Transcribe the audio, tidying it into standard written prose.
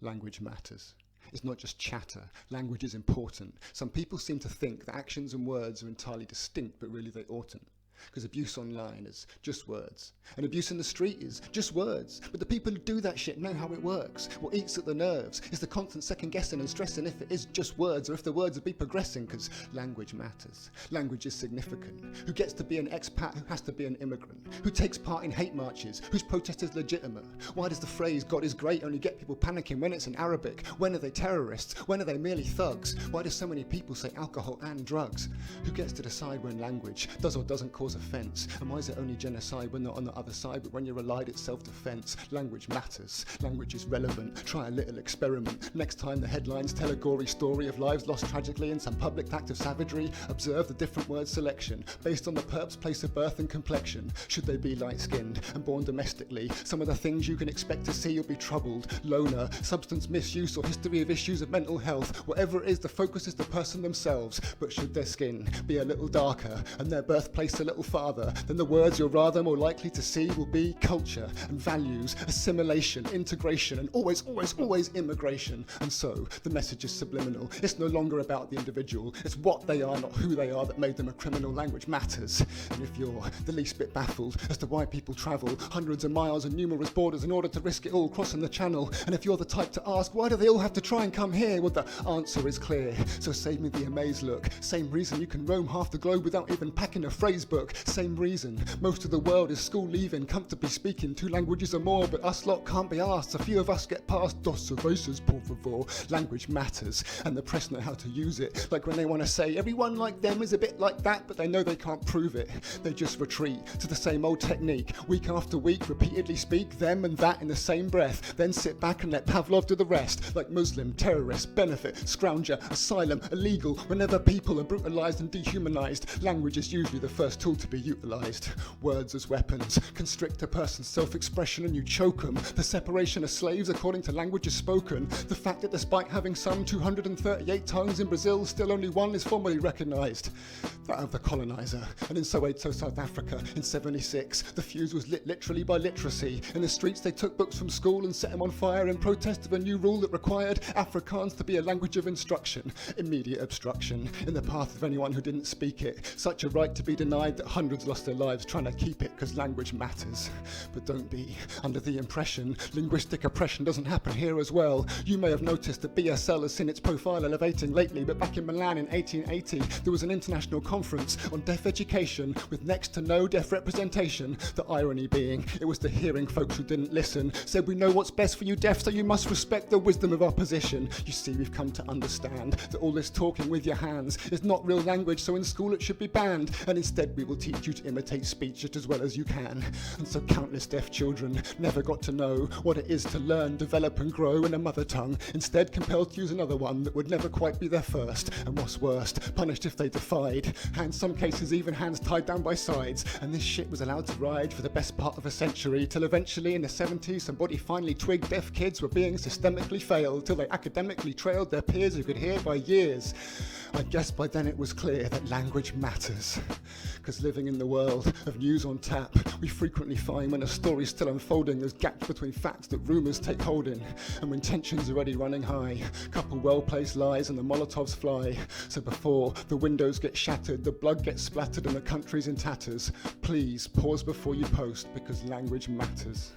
Language matters. It's not just chatter. Language is important. Some people seem to think that actions and words are entirely distinct, but really they oughtn't. Because abuse online is just words. And abuse in the street is just words. But the people who do that shit know how it works. What eats at the nerves is the constant second guessing and stressing if it is just words or if the words would be progressing, because language matters. Language is significant. Who gets to be an expat, who has to be an immigrant? Who takes part in hate marches? Whose protest is legitimate? Why does the phrase God is great only get people panicking when it's in Arabic? When are they terrorists? When are they merely thugs? Why do so many people say alcohol and drugs? Who gets to decide when language does or doesn't cause offence? And why is it only genocide when they're on the other side, but when you're allied it's self-defence? Language matters. Language is relevant. Try a little experiment. Next time the headlines tell a gory story of lives lost tragically in some public act of savagery, observe the different word selection based on the perp's place of birth and complexion. Should they be light-skinned and born domestically? Some of the things you can expect to see, you'll be troubled, loner, substance misuse or history of issues of mental health. Whatever it is, the focus is the person themselves. But should their skin be a little darker and their birthplace a little farther, then the words you're rather more likely to see will be culture and values, assimilation, integration, and always, always, always immigration. And so the message is subliminal. It's no longer about the individual. It's what they are, not who they are, that made them a criminal. Language matters. And if you're the least bit baffled as to why people travel hundreds of miles and numerous borders in order to risk it all crossing the channel, and if you're the type to ask why do they all have to try and come here, well, the answer is clear. So save me the amazed look. Same reason you can roam half the globe without even packing a phrase book. Same reason most of the world is school leaving, comfortably speaking 2 languages or more, but us lot can't be asked. A few of us get past dos cervezas, por favor. Language matters, and the press know how to use it. Like when they want to say everyone like them is a bit like that, but they know they can't prove it. They just retreat to the same old technique. Week after week, repeatedly speak them and that in the same breath, then sit back and let Pavlov do the rest. Like Muslim, terrorist, benefit, scrounger, asylum, illegal. Whenever people are brutalised and dehumanised, language is usually the first tool to be utilised. Words as weapons constrict a person's self-expression and you choke them. The separation of slaves according to language is spoken. The fact that despite having some 238 tongues in Brazil, still only one is formally recognised. That of the coloniser. And in Soweto, South Africa, in 76, the fuse was lit literally by literacy. In the streets they took books from school and set them on fire in protest of a new rule that required Afrikaans to be a language of instruction. Immediate obstruction in the path of anyone who didn't speak it. Such a right to be denied that hundreds lost their lives trying to keep it, because language matters. But don't be under the impression linguistic oppression doesn't happen here as well. You may have noticed that BSL has seen its profile elevating lately, but back in Milan in 1880 there was an international conference on deaf education with next to no deaf representation. The irony being, it was the hearing folks who didn't listen, said we know what's best for you deaf, so you must respect the wisdom of our position. You see, we've come to understand that all this talking with your hands is not real language, so in school it should be banned, and instead we will teach you to imitate speech just as well as you can. And so countless deaf children never got to know what it is to learn, develop and grow in a mother tongue, instead compelled to use another one that would never quite be their first, and what's worst, punished if they defied. And some cases even hands tied down by sides, and this shit was allowed to ride for the best part of a century, till eventually in the 70s somebody finally twigged deaf kids were being systemically failed, till they academically trailed their peers who could hear by years. I guess by then it was clear that language matters, because living in the world of news on tap, we frequently find when a story's still unfolding there's gaps between facts that rumours take hold in, and when tension's already running high, couple well-placed lies and the Molotovs fly. So before the windows get shattered, the blood gets splattered and the country's in tatters, please pause before you post, because language matters.